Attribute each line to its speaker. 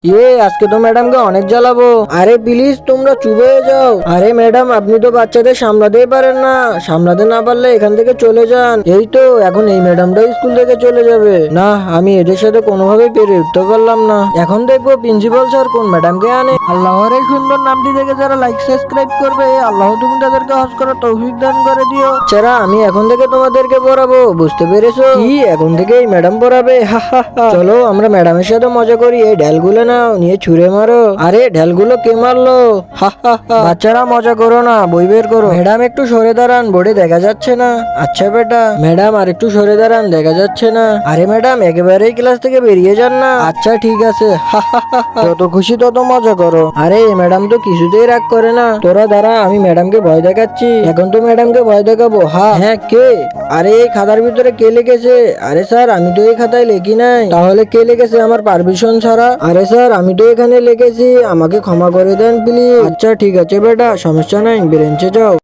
Speaker 1: আজকে তো ম্যাডামকে অনেক জ্বালাবো। আরে প্লিজ তোমরা চুপ হয়ে যাও। আরে ম্যাডাম আপনি তো বাচ্চাদের সামলাতেই পারেন না, সামলাতে না পারলে এখান থেকে চলে যান। এই তো এখন এই ম্যাডামটাই স্কুল থেকে চলে যাবে না, আমি এদের সাথে কোনোভাবেই পেরে উঠতে পারলাম না। এখন দেখবো প্রিন্সিপাল স্যার কোন ম্যাডামকে আনে। আল্লাহর এই সুন্দর নামটি দেখে যারা লাইক সাবস্ক্রাইব করবে, আল্লাহ তুমি তাদেরকে হজ করার তৌফিক দান করে দিও। যারা আমি এখন থেকে তোমাদেরকে পড়াবো, বুঝতে পেরেছো? কি এখন থেকে এই ম্যাডাম পড়াবে? হা হা হা। চলো আমরা ম্যাডামের সাথে মজা করি। এই ঢেলগুলো নাও, নিয়ে ছুঁড়ে মারো। আরে ঢেলগুলো কে মারলো? হা হা হা। বাচ্চারা মজা করো না, বই বের করো। ম্যাডাম একটু সরে দাঁড়ান, বোর্ডে দেখা যাচ্ছে না। আচ্ছা বেটা। ম্যাডাম আর একটু সরে দাঁড়ান, দেখা যাচ্ছে না। আরে ম্যাডাম একেবারেই ক্লাস থেকে বেরিয়ে যান না। আচ্ছা ঠিক আছে। হা হা হা হা। যত খুশি তত মজা করো। আরে এই ম্যাডাম তো কিছুতেই রাগ করে না। তোরা দাঁড়া, আমি ম্যাডামকে ভয় দেখাচ্ছি। এখন তো ম্যাডামকে ভয় দেখাবো। হ্যাঁ কে? আরে এই খাতার ভিতরে কে লিখেছে? আরে স্যার আমি তো এই খাতায় লিখি নাই। তাহলে কে লিখেছে আমার পারমিশন ছাড়া? আরে স্যার আমি তো এখানে লিখেছি, আমাকে ক্ষমা করে দেন প্লিজ। আচ্ছা ঠিক আছে বেটা, সমস্যা নাই, বেরেঞ্চে যাও।